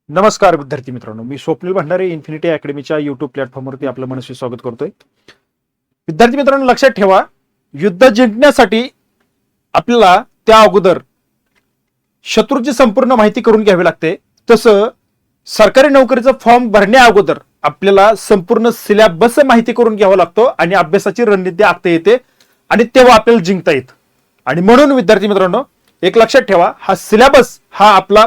नमस्कार विद्यार्थी मित्रांनो, मी स्वप्नील भंडारे इन्फिनिटी अकॅडमीच्या युट्यूब प्लॅटफॉर्मवरती आपलं मनस्वी स्वागत करतोय. विद्यार्थी मित्रांनो, लक्षात ठेवा, युद्ध जिंकण्यासाठी आपल्याला त्या अगोदर शत्रूची संपूर्ण माहिती करून घ्यावी लागते. तसं सरकारी नोकरीचा फॉर्म भरण्या अगोदर आपल्याला संपूर्ण सिलेबस माहिती करून घ्यावा लागतो आणि अभ्यासाची रणनीती आखता येते आणि तेव्हा आपल्याला जिंकता येतं. आणि म्हणून विद्यार्थी मित्रांनो, एक लक्षात ठेवा, हा सिलेबस हा आपला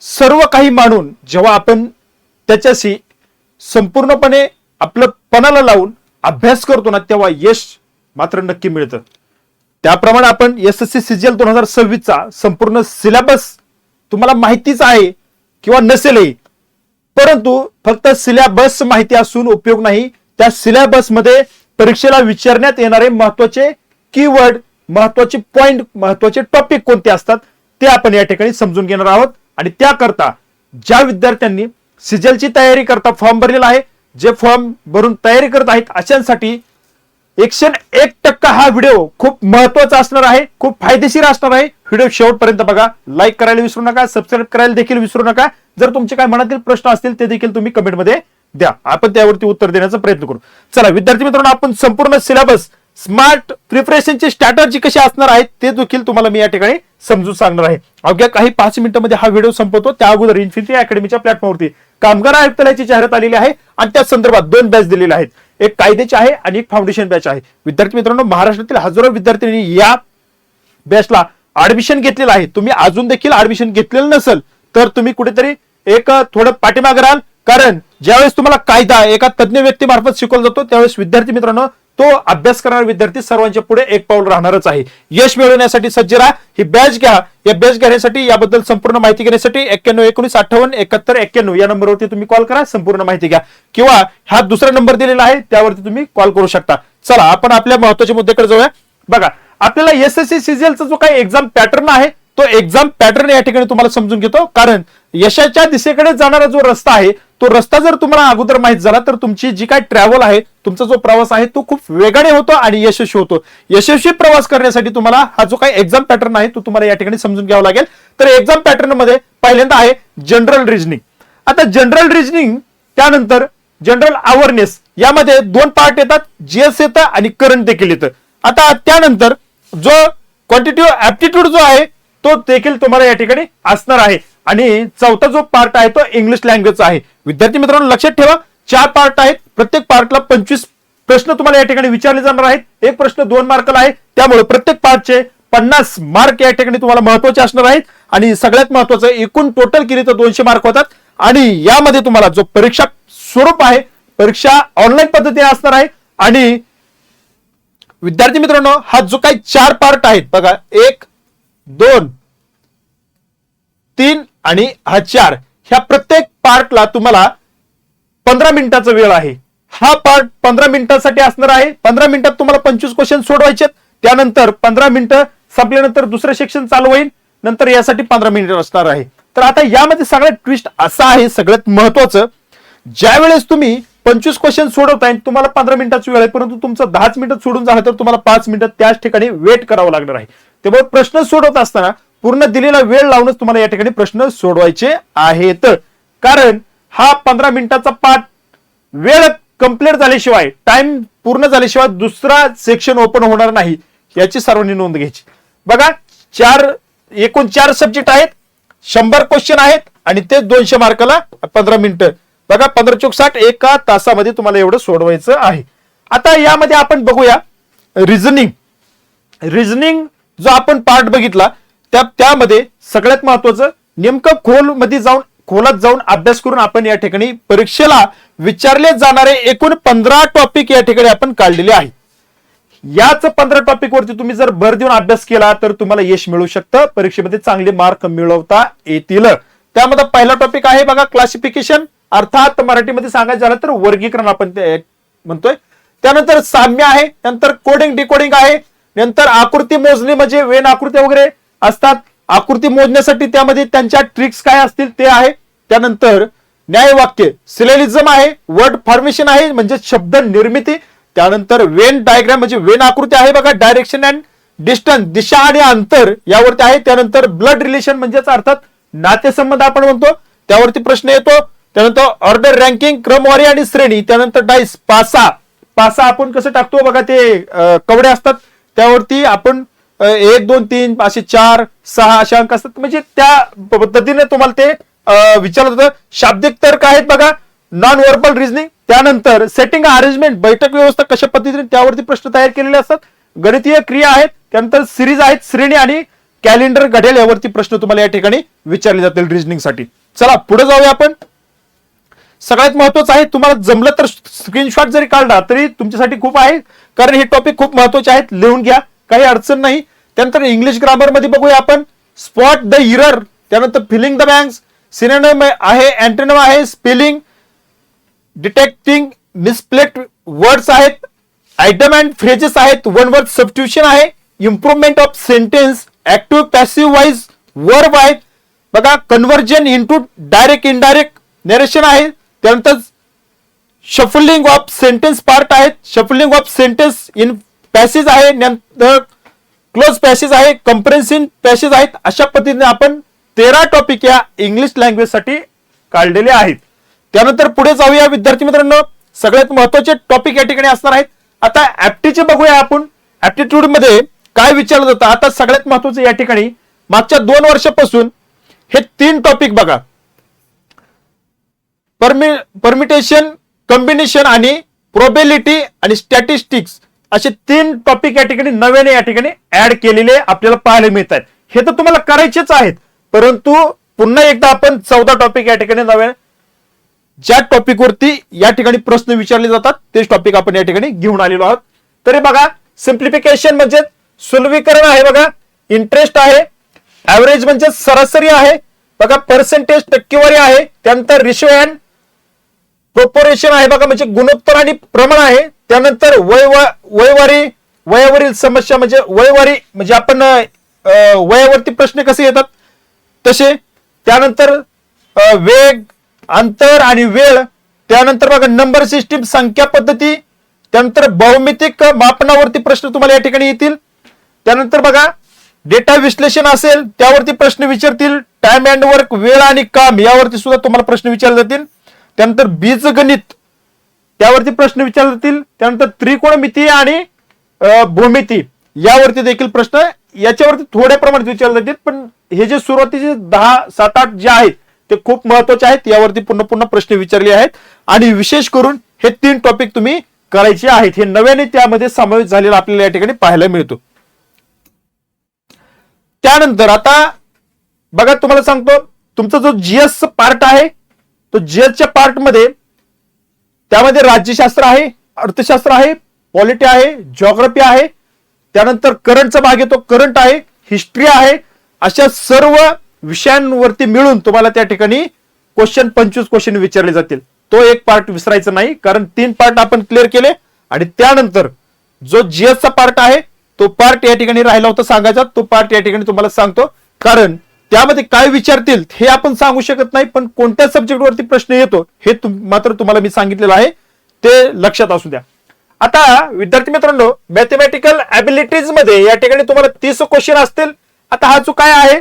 सर्व काही मानून जेव्हा आपण त्याच्याशी संपूर्णपणे आपलं पणाला लावून अभ्यास करतो ना, तेव्हा यश मात्र नक्की मिळतं. त्याप्रमाणे आपण SSC CGL 2026चा संपूर्ण सिलेबस तुम्हाला माहितीच आहे किंवा नसेलही, परंतु फक्त सिलेबस माहिती असून उपयोग नाही. त्या सिलेबस मध्ये परीक्षेला विचारण्यात येणारे महत्वाचे कीवर्ड, महत्वाचे पॉइंट, महत्वाचे टॉपिक कोणते असतात ते आपण या ठिकाणी समजून घेणार आहोत. आणि त्याकरता ज्या विद्यार्थ्यांनी सिजलची तयारी करता फॉर्म भरलेला आहे, जे फॉर्म भरून तयारी करत आहेत, अशांसाठी 101% हा व्हिडिओ खूप महत्वाचा असणार आहे, खूप फायदेशीर असणार आहे. व्हिडिओ शेवटपर्यंत बघा, लाईक करायला विसरू नका, सबस्क्राईब करायला देखील विसरू नका. जर तुमचे काय मनातील प्रश्न असतील ते देखील तुम्ही कमेंटमध्ये द्या, आपण त्यावरती उत्तर देण्याचा प्रयत्न करू. चला विद्यार्थी मित्रांनो, आपण संपूर्ण सिलेबस, स्मार्ट प्रिपरेशनची स्ट्रॅटेजी कशी असणार आहे ते देखील तुम्हाला मी या ठिकाणी समजून सांगणार आहे. अवघ्या काही 5 मिनिटांमध्ये हा व्हिडिओ संपवतो. त्या अगोदर इन्फिनिटी अकॅडमीच्या प्लॅटफॉर्मवरती कामगार आयुक्तालयाची जाहिरात आलेली आहे आणि त्या संदर्भात 2 बॅच दिलेले आहेत. एक कायद्याची आहे आणि एक फाउंडेशन बॅच आहे. विद्यार्थी मित्रांनो, महाराष्ट्रातील हजारो विद्यार्थ्यांनी या बॅचला ऍडमिशन घेतलेलं आहे. तुम्ही अजून देखील ऍडमिशन घेतलेलं नसेल तर तुम्ही कुठेतरी एक थोडं पाठीमागे राहाल, कारण ज्यावेळेस तुम्हाला कायदा एका तज्ञ व्यक्तीमार्फत शिकवला जातो त्यावेळेस विद्यार्थी मित्रांनो, तो अभ्यास करणारा विद्यार्थी सर्वांच्या पुढे एक पाऊल राहणारच आहे. यश मिळवण्यासाठी सज्ज राहा, ही बॅच घ्या. या बॅच घेण्यासाठी, याबद्दल संपूर्ण माहिती घेण्यासाठी 91 19 58 71 91 या नंबरवरती तुम्ही कॉल करा, संपूर्ण माहिती घ्या. किंवा हा दुसरा नंबर दिलेला आहे त्यावरती तुम्ही कॉल करू शकता. चला आपण आपल्या महत्वाच्या मुद्द्याकडे जाऊया. बघा, आपल्याला SSC CGL चा जो काही एक्झाम पॅटर्न आहे तो एक्झाम पॅटर्न या ठिकाणी तुम्हाला समजून घेतो, कारण यशाच्या दिशेकडे जाणारा जो रस्ता आहे तो रस्ता जर तुम्हाला अगोदर माहित झाला तर तुमची जी काय ट्रॅव्हल आहे, तुमचा जो प्रवास आहे तो खूप वेगाने होतो आणि यशस्वी होतो. यशस्वी प्रवास करण्यासाठी तुम्हाला हा जो काही एक्झाम पॅटर्न आहे तो तुम्हाला या ठिकाणी समजून घ्यावा लागेल. तर एक्झाम पॅटर्न मध्ये पहिल्यांदा आहे जनरल रिजनिंग. आता जनरल रिजनिंग, त्यानंतर जनरल अवेअरनेस, यामध्ये 2 पार्ट येतात, GS येतं आणि करंट देखील येतं. आता त्यानंतर जो क्वांटिटेटिव्ह ऍप्टिट्यूड जो आहे तो देखील तुम्हाला या ठिकाणी असणार आहे. आणि चौथा जो पार्ट आहे तो इंग्लिश लँग्वेजचा आहे. विद्यार्थी मित्रांनो, लक्षात ठेवा, 4 पार्ट आहेत. प्रत्येक पार्टला 25 प्रश्न तुम्हाला या ठिकाणी विचारले जाणार आहेत. एक प्रश्न 2 मार्काला आहे, त्यामुळे प्रत्येक पार्टचे 50 मार्क या ठिकाणी तुम्हाला महत्वाचे असणार आहेत. आणि सगळ्यात महत्वाचं, एकूण टोटल केली तर 200 मार्क होतात. आणि यामध्ये तुम्हाला जो परीक्षा स्वरूप आहे, परीक्षा ऑनलाईन पद्धतीने असणार आहे. आणि विद्यार्थी मित्रांनो, हा जो काही 4 पार्ट आहेत बघा, 1 2 3 आणि हा 4, ह्या प्रत्येक पार्टला तुम्हाला 15 मिनिटाचा वेळ आहे. हा पार्ट 15 मिनिटांसाठी असणार आहे. 15 मिनिटात तुम्हाला 25 क्वेश्चन सोडवायचे. त्यानंतर 15 मिनिटं संपल्यानंतर दुसरं सेक्शन चालू होईल, नंतर यासाठी 15 मिनिटं असणार आहे. तर आता यामध्ये सगळ्यात ट्विस्ट असा आहे, सगळ्यात महत्वाचं, ज्या वेळेस तुम्ही 25 क्वेश्चन सोडवताय, तुम्हाला 15 मिनिटाची वेळ आहे, परंतु तुमचं 10 मिनिटात सोडून झालं तर तुम्हाला 5 मिनिटात त्याच ठिकाणी वेट करावं लागणार आहे. त्यामुळे प्रश्न सोडवत असताना पूर्ण दिलेला वेळ लावूनच तुम्हाला या ठिकाणी प्रश्न सोडवायचे आहेत. कारण हा 15 मिनिटाचा पाठ वेळ कंप्लीट झाल्याशिवाय, टाइम पूर्ण झाल्याशिवाय दुसरा सेक्शन ओपन होणार नाही, याची सर्वांनी नोंद घ्यायची. बघा, एकूण 4 सब्जेक्ट आहेत, 100 क्वेश्चन आहेत आणि ते 200 मार्काला 15 मिनिटं. बघा, 15 चौक 60, एका तासामध्ये तुम्हाला एवढं सोडवायचं आहे. आता यामध्ये आपण बघूया रिझनिंग. रिझनिंग जो आपण पार्ट बघितला त्यामध्ये सगळ्यात महत्वाचं, नेमकं खोलात जाऊन अभ्यास करून आपण या ठिकाणी परीक्षेला विचारले जाणारे एकूण 15 टॉपिक या ठिकाणी आपण काढलेले आहे. याच 15 टॉपिक वरती तुम्ही जर भर देऊन अभ्यास केला तर तुम्हाला यश मिळू शकतं, परीक्षेमध्ये चांगले मार्क मिळवता येतील. त्यामध्ये पहिला टॉपिक आहे बघा, क्लासिफिकेशन, अर्थात मराठीमध्ये सांगायचं झालं तर वर्गीकरण आपण ते म्हणतोय. त्यानंतर साम्य आहे, नंतर कोडिंग डिकोडिंग आहे, नंतर आकृती मोजणी म्हणजे वेन आकृत्या वगैरे असतात, आकृती मोजण्यासाठी त्यामध्ये त्यांच्या ट्रिक्स काय असतील ते आहे. त्यानंतर न्यायवाक्य, सिलेलिझम आहे, वर्ड फॉर्मेशन आहे म्हणजे शब्द निर्मिती. त्यानंतर वेन डायग्राम म्हणजे वेन आकृती आहे बघा, डायरेक्शन अँड डिस्टन्स, दिशा आणि अंतर यावरती आहे. त्यानंतर ब्लड रिलेशन म्हणजेच अर्थात नातेसंबंध आपण म्हणतो त्यावरती प्रश्न येतो. त्यानंतर ऑर्डर, रँकिंग, क्रमवारी आणि श्रेणी. त्यानंतर डाईस, पासा. पासा आपण कसं टाकतो बघा, ते कवडे असतात त्यावरती आपण 1 2 3 असे 4 6 असे अंक असतात, म्हणजे त्या पद्धतीने तुम्हाला ते विचारलं होतं. शाब्दिक तर्क आहेत बघा, नॉन व्हर्बल रिझनिंग. त्यानंतर सेटिंग अरेंजमेंट, बैठक व्यवस्था कशा पद्धतीने, त्यावरती प्रश्न तयार केलेले असतात. गणितीय क्रिया आहेत, त्यानंतर सिरीज आहेत, श्रेणी आणि कॅलेंडर, घड्याळ यावरती प्रश्न तुम्हाला या ठिकाणी विचारले जातील रिझनिंग साठी. चला पुढे जाऊया आपण. सगळ्यात महत्वाचं आहे, तुम्हाला जमलं तर स्क्रीनशॉट जरी काढला तरी तुमच्यासाठी खूप आहे, कारण हे टॉपिक खूप महत्वाचे आहेत. लिहून घ्या, काही अडचण नाही. त्यानंतर इंग्लिश ग्रामर मध्ये बघूया आपण. स्पॉट द इरर, त्यानंतर फिलिंग द बँक्स, सिनोनिम आहे, अँटोनिम आहे, स्पेलिंग, डिटेक्टिंग मिसप्लेस्ड वर्ड्स आहेत, आयटम अँड फ्रेजेस आहेत, वन वर्ड सबस्टिट्यूशन आहे, improvement of sentence, active passive wise verb आहेत बघा, conversion into direct indirect narration आहे. त्यानंतर शफलिंग ऑफ सेंटेन्स पार्ट आहेत, shuffling of sentence in passage आहे, नंतर क्लोज पॅसेज आहे, कंप्रेन्सिव्ह पॅसेज आहेत. अशा पद्धतीने आपण 13 टॉपिक या इंग्लिश लँग्वेज साठी काढलेले आहेत. त्यानंतर पुढे जाऊया विद्यार्थी मित्रांनो. सगळ्यात महत्वाचे टॉपिक या ठिकाणी असणार आहेत. आता ऍप्टीचे बघूया आपण. ऍप्टिट्यूड मध्ये काय विचारलं जातं. आता सगळ्यात महत्वाचं या ठिकाणी मागच्या 2 वर्षापासून हे 3 टॉपिक बघा, परमिटेशन, कॉम्बिनेशन आणि प्रोबेबिलिटी आणि स्टॅटिस्टिक्स, असे 3 टॉपिक या ठिकाणी नव्याने या ठिकाणी ऍड केलेले आपल्याला पाहायला मिळत आहेत. हे तर तुम्हाला करायचेच आहेत, परंतु पुन्हा एकदा आपण 14 टॉपिक या ठिकाणी नव्याने ज्या टॉपिक वरती या ठिकाणी प्रश्न विचारले जातात तेच टॉपिक आपण या ठिकाणी घेऊन आलेलो आहोत. तरी बघा, सिम्प्लिफिकेशन म्हणजे सुलभीकरण आहे बघा, इंटरेस्ट आहे, ऍव्हरेज म्हणजे सरासरी आहे बघा, पर्सेंटेज टक्केवारी आहे, त्यानंतर रेशो अँड प्रोपोर्शन आहे बघा, म्हणजे गुणोत्तर आणि प्रमाण आहे. त्यानंतर वयावरील समस्या म्हणजे वयवारी, म्हणजे आपण वयावरती प्रश्न कसे येतात तसे. त्यानंतर वेग, अंतर आणि वेळ. त्यानंतर बघा नंबर सिस्टीम, संख्या पद्धती. त्यानंतर भौमितिक मापनावरती प्रश्न तुम्हाला या ठिकाणी येतील. त्यानंतर बघा डेटा विश्लेषण असेल त्यावरती प्रश्न विचारतील. टाइम अँड वर्क, वेळ आणि काम यावरती सुद्धा तुम्हाला प्रश्न विचारले जातील. त्यानंतर बीजगणित त्यावरती प्रश्न विचारले जातील. त्यानंतर त्रिकोणमिती आणि भूमिती यावरती देखील प्रश्न याच्यावरती थोड्या प्रमाणात विचारले जातील. पण हे जे सुरुवातीचे 10 7 8 जे आहेत ते खूप महत्वाचे आहेत. यावरती पुन्हा पुन्हा प्रश्न विचारले आहेत आणि विशेष करून हे 3 टॉपिक तुम्ही करायचे आहेत. हे नव्याने त्यामध्ये समावेश झालेला आपल्याला या ठिकाणी पाहायला मिळतो. त्यानंतर आता बघा, तुम्हाला सांगतो तुमचा जो जीएस पार्ट आहे तो जीएसच्या पार्ट मध्ये त्यामध्ये राज्यशास्त्र आहे, अर्थशास्त्र आहे, पॉलिटी आहे, जिओग्राफी आहे, त्यानंतर करंटचा भाग येतो, करंट आहे, हिस्ट्री आहे. अशा सर्व विषयांवरती मिळून तुम्हाला त्या ठिकाणी 25 क्वेश्चन विचारले जातील. तो एक पार्ट विसरायचा नाही, कारण 3 पार्ट आपण क्लिअर केले. आणि त्यानंतर जो जीएसचा पार्ट आहे तो पार्ट या ठिकाणी राहिला होता सांगायचा, तो पार्ट या ठिकाणी तुम्हाला सांगतो, कारण त्यामध्ये काय विचारतील हे आपण सांगू शकत नाही, पण कोणत्या सब्जेक्ट वरती प्रश्न येतो हे मात्र तुम्हाला मी सांगितलेलं आहे, ते लक्षात असू द्या. आता विद्यार्थी मित्रांनो, मॅथमॅटिकल ऍबिलिटीज मध्ये या ठिकाणी तुम्हाला 30 क्वेश्चन असतील. आता हा जो काय आहे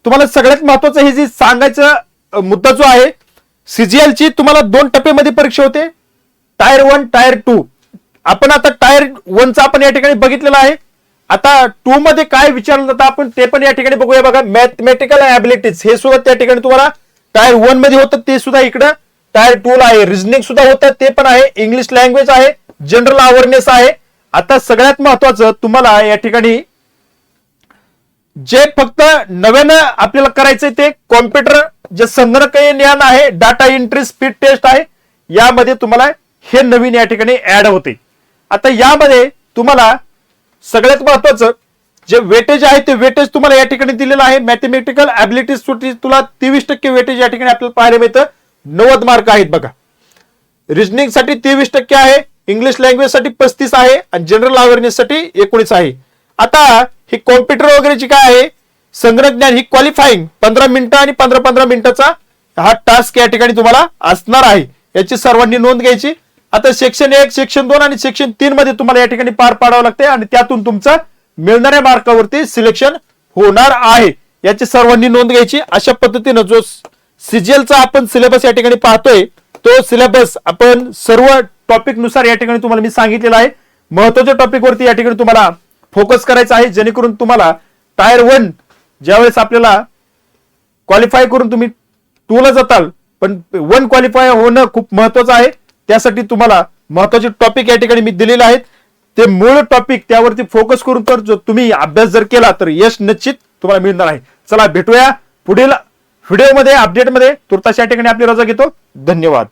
तुम्हाला सगळ्यात महत्वाचं हे जे सांगायचा मुद्दा जो आहे, सीजीएल ची तुम्हाला 2 टप्प्यामध्ये परीक्षा होते, टायर 1 टायर 2. आपण आता टायर 1 चा आपण या ठिकाणी बघितलेला आहे. आता 2 मध्ये काय विचारलं जातं आपण ते पण या ठिकाणी बघूया बघा. मॅथमॅटिकल ऍबिलिटीज हे सुद्धा त्या ठिकाणी तुम्हाला टायर 1 मध्ये होतं, ते सुद्धा इकडं टायर 2 ला आहे. रिझनिंग सुद्धा होतं, ते पण आहे. इंग्लिश लँग्वेज आहे, जनरल अवेअरनेस आहे. आता सगळ्यात महत्वाचं तुम्हाला या ठिकाणी जे फक्त नव्यानं आपल्याला करायचंय ते कॉम्प्युटर जे संगणकीय ज्ञान आहे, डाटा एंट्री, स्पीड टेस्ट आहे, यामध्ये तुम्हाला हे नवीन या ठिकाणी ऍड होते. आता यामध्ये तुम्हाला सगळ्यात महत्वाचं जे वेटेज आहे ते वेटेज तुम्हाला या ठिकाणी दिलेलं आहे. मॅथमॅटिकल ऍबिलिटीज तुला 23% वेटेज या ठिकाणी आपल्याला पाहायला मिळतं. 90 मार्क आहेत बघा. रिजनिंग साठी 23% आहे, इंग्लिश लँग्वेज साठी 35 आहे आणि जनरल अवेअरनेस साठी 19 आहे. आता हे कॉम्प्युटर वगैरेची काय आहे, संगणक ज्ञान ही क्वालिफाईंग 15 मिनिटं आणि 15 मिनिटाचा हा टास्क या ठिकाणी तुम्हाला असणार आहे. याची सर्वांनी नोंद घ्यायची. आता सेक्शन 1, सेक्शन 2 आणि सेक्शन 3 मध्ये तुम्हाला या ठिकाणी पार पाडावं लागते आणि त्यातून तुमचं मिळणाऱ्या मार्कावरती सिलेक्शन होणार आहे. याची सर्वांनी नोंद घ्यायची. अशा पद्धतीनं जो सीजीएलचा आपण सिलेबस या ठिकाणी पाहतोय तो सिलेबस आपण सर्व टॉपिक नुसार या ठिकाणी तुम्हाला मी सांगितलेला आहे. महत्वाच्या टॉपिक वरती या ठिकाणी तुम्हाला फोकस करायचा आहे, जेणेकरून तुम्हाला टायर 1 ज्यावेळेस आपल्याला क्वालिफाय करून तुम्ही 2 ला जाताल, पण 1 क्वालिफाय होणं खूप महत्वाचं आहे. त्यासाठी तुम्हाला महत्वाचे टॉपिक या ठिकाणी मी दिलेले आहेत. ते मूळ टॉपिक त्यावरती फोकस करून तर जो तुम्ही अभ्यास जर केला तर यश निश्चित तुम्हाला मिळणार आहे. चला भेटूया पुढील व्हिडिओमध्ये, अपडेटमध्ये. तुर्तास या ठिकाणी आपली रजा घेतो. धन्यवाद.